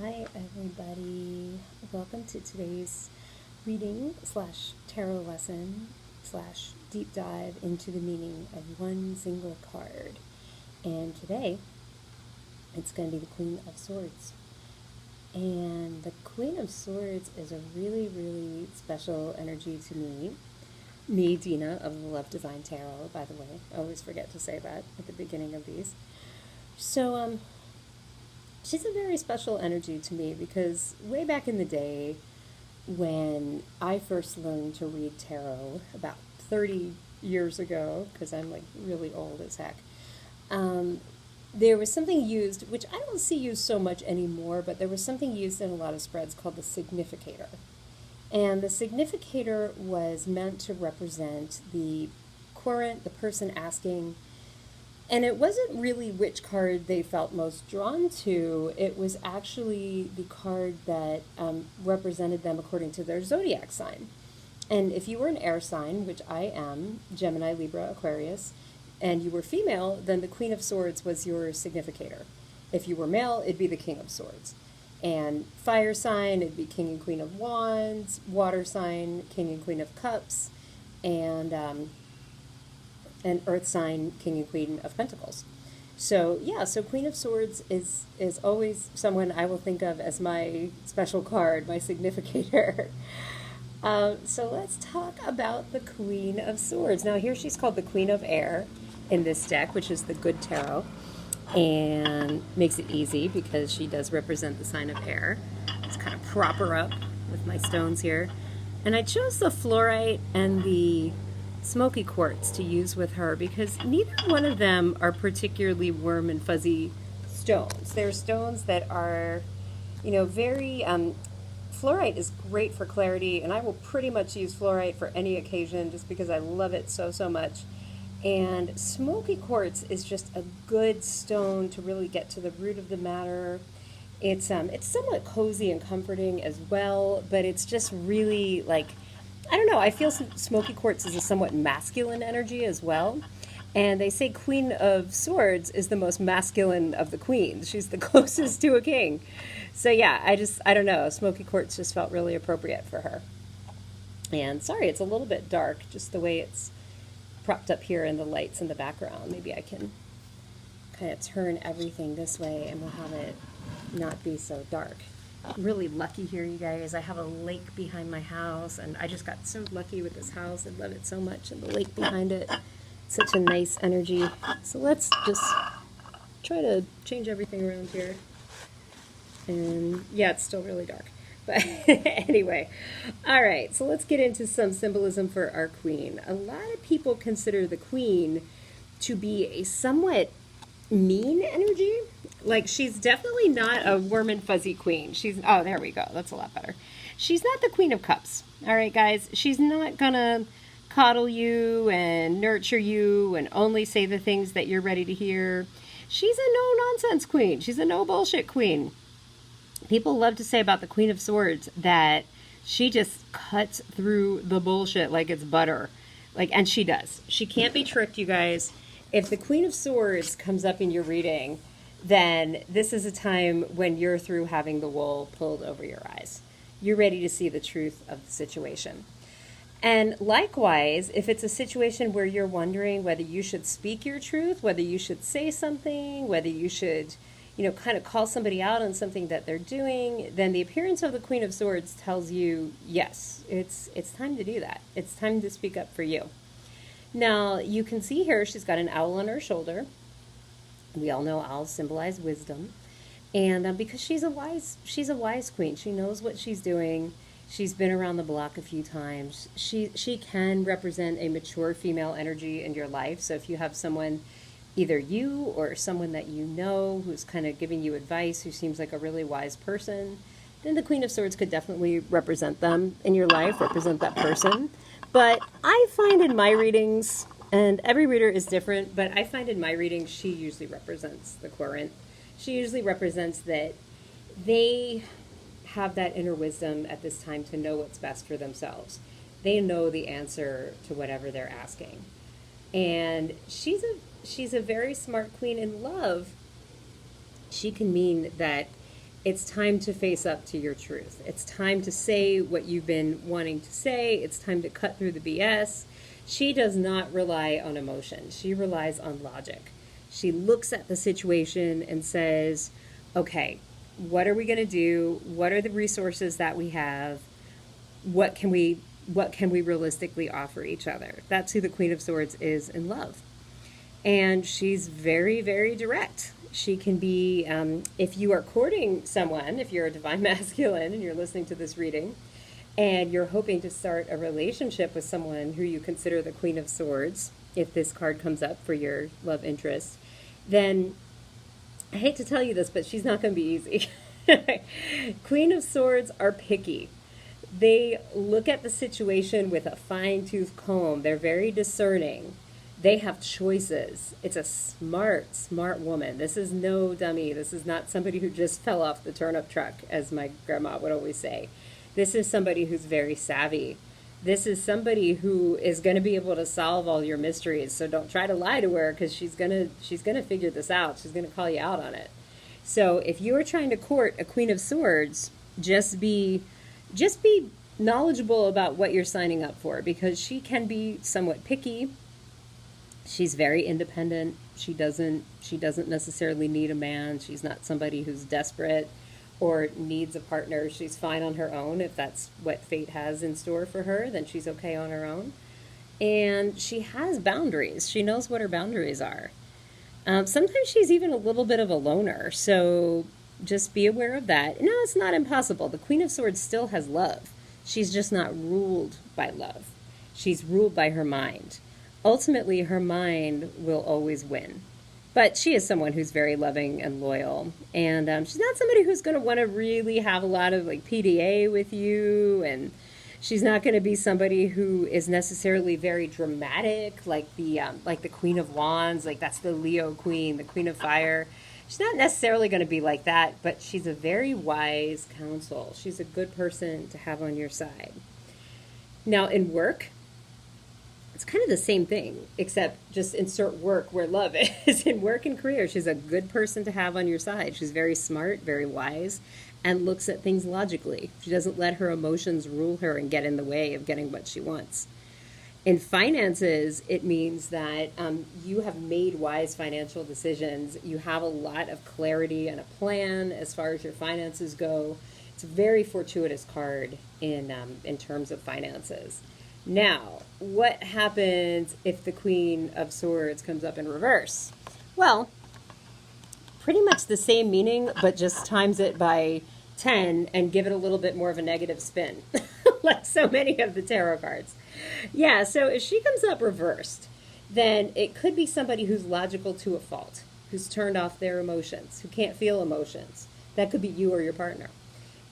Hi, everybody. Welcome to today's reading slash tarot lesson slash deep dive into the meaning of one single card. And today, it's going to be the Queen of Swords. And the Queen of Swords is a really, really special energy to me. Me, Dina, of the Love Design Tarot, by the way. I always forget to say that at the beginning of these. So, she's a very special energy to me because way back in the day when I first learned to read tarot about 30 years ago, because I'm like really old as heck, there was something used, which I don't see used so much anymore, but there was something used in a lot of spreads called the significator. And the significator was meant to represent the querent, the person asking, and it wasn't really which card they felt most drawn to. It was actually the card that represented them according to their zodiac sign. And if you were an air sign, which I am, Gemini, Libra, Aquarius, and you were female, then the Queen of Swords was your significator. If you were male, it'd be the King of Swords. And fire sign, it'd be King and Queen of Wands. Water sign, King and Queen of Cups. And earth sign, King and Queen of Pentacles. So Queen of Swords is always someone I will think of as my special card, my significator. So let's talk about the Queen of Swords. Now here she's called the Queen of Air in this deck, which is the Good Tarot, and makes it easy because she does represent the sign of air. Let's kind of prop her up with my stones here. And I chose the fluorite and the smoky quartz to use with her because neither one of them are particularly warm and fuzzy stones. They're stones that are, very, fluorite is great for clarity, and I will pretty much use fluorite for any occasion just because I love it so, so much. And smoky quartz is just a good stone to really get to the root of the matter. It's somewhat cozy and comforting as well, but it's just really like, I don't know, I feel smoky quartz is a somewhat masculine energy as well. And they say Queen of Swords is the most masculine of the queens. She's the closest to a king. So yeah, I don't know, smoky quartz just felt really appropriate for her. And sorry, it's a little bit dark, just the way it's propped up here in the lights in the background. Maybe I can kind of turn everything this way and we'll have it not be so dark. I'm really lucky here, you guys. I have a lake behind my house, and I just got so lucky with this house. I love it so much, and the lake behind it, such a nice energy. So let's just try to change everything around here. And yeah, it's still really dark. But anyway, all right, so let's get into some symbolism for our queen. A lot of people consider the queen to be a somewhat mean energy. Like, she's definitely not a warm and fuzzy queen. Oh, there we go. That's a lot better. She's not the Queen of Cups. All right, guys. She's not gonna coddle you and nurture you and only say the things that you're ready to hear. She's a no-nonsense queen. She's a no-bullshit queen. People love to say about the Queen of Swords that she just cuts through the bullshit like it's butter. And she does. She can't be tricked, you guys. If the Queen of Swords comes up in your reading, then this is a time when you're through having the wool pulled over your eyes. You're ready to see the truth of the situation. And likewise, if it's a situation where you're wondering whether you should speak your truth, whether you should say something, whether you should, kind of call somebody out on something that they're doing, then the appearance of the Queen of Swords tells you, yes, it's time to do that. It's time to speak up for you. Now, you can see here she's got an owl on her shoulder. We all know owls symbolize wisdom. And because she's a wise queen. She knows what she's doing. She's been around the block a few times. She can represent a mature female energy in your life. So if you have someone, either you or someone that you know who's kind of giving you advice, who seems like a really wise person, then the Queen of Swords could definitely represent them in your life, represent that person. But I find in my readings, and every reader is different, but I find in my readings she usually represents the querent. She usually represents that they have that inner wisdom at this time to know what's best for themselves. They know the answer to whatever they're asking. And she's a very smart queen in love. She can mean that It's time to face up to your truth. It's time to say what you've been wanting to say. It's time to cut through the BS. She does not rely on emotion. She relies on logic. She looks at the situation and says, okay, what are we going to do? What are the resources that we have? What can we realistically offer each other? That's who the Queen of Swords is in love. And she's very, very direct. She can be, if you are courting someone, if you're a divine masculine and you're listening to this reading, and you're hoping to start a relationship with someone who you consider the Queen of Swords, if this card comes up for your love interest, then I hate to tell you this, but she's not going to be easy. Queen of Swords are picky. They look at the situation with a fine-tooth comb. They're very discerning. They have choices. It's a smart, smart woman. This is no dummy. This is not somebody who just fell off the turnip truck, as my grandma would always say. This is somebody who's very savvy. This is somebody who is going to be able to solve all your mysteries. So don't try to lie to her, because she's gonna figure this out. She's going to call you out on it. So if you are trying to court a Queen of Swords, just be knowledgeable about what you're signing up for, because she can be somewhat picky. She's very independent. She doesn't necessarily need a man. She's not somebody who's desperate or needs a partner. She's fine on her own. If that's what fate has in store for her, then she's okay on her own. And she has boundaries. She knows what her boundaries are. Sometimes she's even a little bit of a loner, so just be aware of that. No, it's not impossible. The Queen of Swords still has love. She's just not ruled by love. She's ruled by her mind. Ultimately, her mind will always win. But she is someone who's very loving and loyal. And she's not somebody who's going to want to really have a lot of PDA with you. And she's not going to be somebody who is necessarily very dramatic, like the Queen of Wands. Like, that's the Leo Queen, the Queen of Fire. She's not necessarily going to be like that, but she's a very wise counsel. She's a good person to have on your side. Now, in work, it's kind of the same thing, except just insert work where love is. In work and career, she's a good person to have on your side. She's very smart, very wise, and looks at things logically. She doesn't let her emotions rule her and get in the way of getting what she wants. In finances, it means that you have made wise financial decisions. You have a lot of clarity and a plan as far as your finances go. It's a very fortuitous card in terms of finances. Now, what happens if the Queen of Swords comes up in reverse? Well, pretty much the same meaning, but just times it by 10 and give it a little bit more of a negative spin, like so many of the tarot cards. Yeah, so if she comes up reversed, then it could be somebody who's logical to a fault, who's turned off their emotions, who can't feel emotions. That could be you or your partner.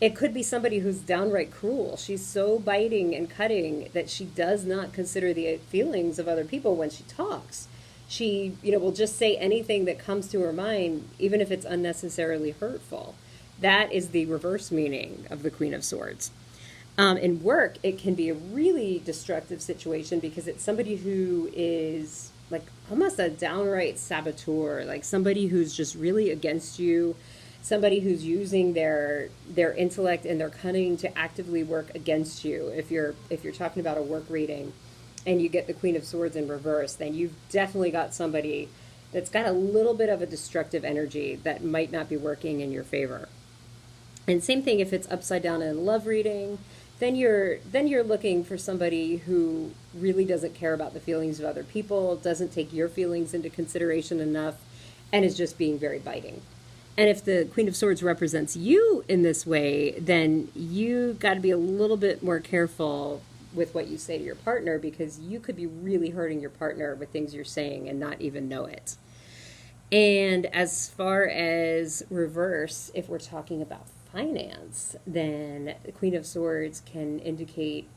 It could be somebody who's downright cruel. She's so biting and cutting that she does not consider the feelings of other people when she talks. She, will just say anything that comes to her mind, even if it's unnecessarily hurtful. That is the reverse meaning of the Queen of Swords. In work, it can be a really destructive situation because it's somebody who is like almost a downright saboteur, like somebody who's just really against you, somebody who's using their intellect and their cunning to actively work against you. If you're talking about a work reading and you get the Queen of Swords in reverse, then you've definitely got somebody that's got a little bit of a destructive energy that might not be working in your favor. And same thing if it's upside down in a love reading, then you're looking for somebody who really doesn't care about the feelings of other people, doesn't take your feelings into consideration enough, and is just being very biting. And if the Queen of Swords represents you in this way, then you got to be a little bit more careful with what you say to your partner, because you could be really hurting your partner with things you're saying and not even know it. And as far as reverse, if we're talking about finance, then the Queen of Swords can indicate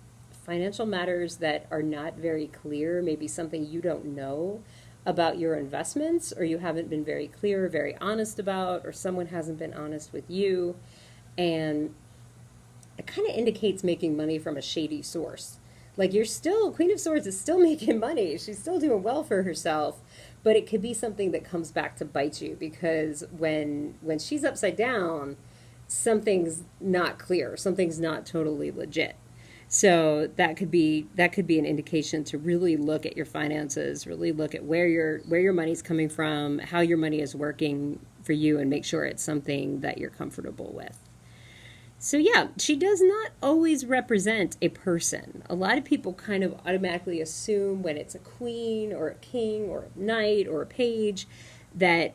financial matters that are not very clear, maybe something you don't know about your investments, or you haven't been very clear, very honest about, or someone hasn't been honest with you. And it kind of indicates making money from a shady source. Like, Queen of Swords is still making money. She's still doing well for herself, but it could be something that comes back to bite you, because when she's upside down, something's not clear, something's not totally legit. So that could be an indication to really look at your finances, really look at where your money's coming from, how your money is working for you, and make sure it's something that you're comfortable with. So yeah, she does not always represent a person. A lot of people kind of automatically assume when it's a queen or a king or a knight or a page that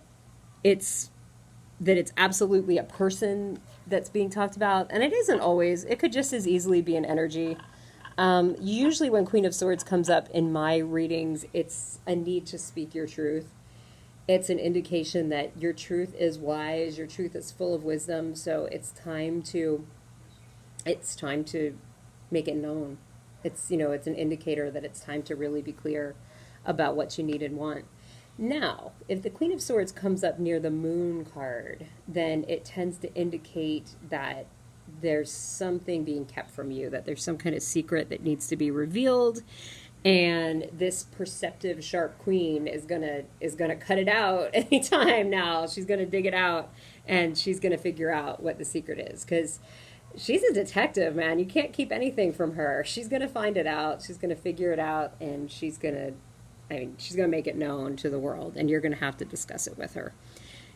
it's it's absolutely a person that's being talked about, and it isn't always. It could just as easily be an energy. Usually, when Queen of Swords comes up in my readings, it's a need to speak your truth. It's an indication that your truth is wise, your truth is full of wisdom. So it's time to make it known. It's an indicator that it's time to really be clear about what you need and want. Now, if the Queen of Swords comes up near the Moon card, then it tends to indicate that there's something being kept from you, that there's some kind of secret that needs to be revealed, and this perceptive, sharp queen is gonna cut it out anytime now. She's gonna dig it out, and she's gonna figure out what the secret is, because she's a detective, man. You can't keep anything from her. She's gonna find it out. She's gonna figure it out, and she's gonna make it known to the world, and you're gonna have to discuss it with her.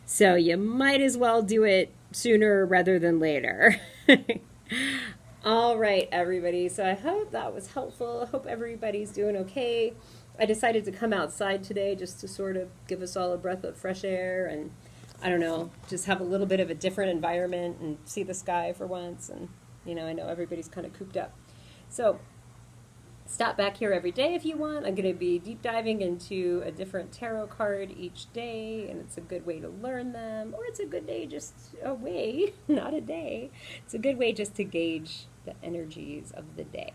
So you might as well do it sooner rather than later. All right, everybody. So I hope that was helpful. I hope everybody's doing okay. I decided to come outside today just to sort of give us all a breath of fresh air and, I don't know, just have a little bit of a different environment and see the sky for once. And, I know everybody's kind of cooped up. So stop back here every day if you want. I'm going to be deep diving into a different tarot card each day, and it's a good way to learn them, or it's a good day just a way, not a day. It's a good way just to gauge the energies of the day.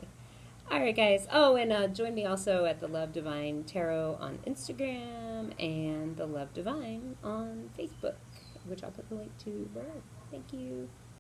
All right, guys. Oh, and join me also at the Love Divine Tarot on Instagram and the Love Divine on Facebook, which I'll put the link to below. Thank you.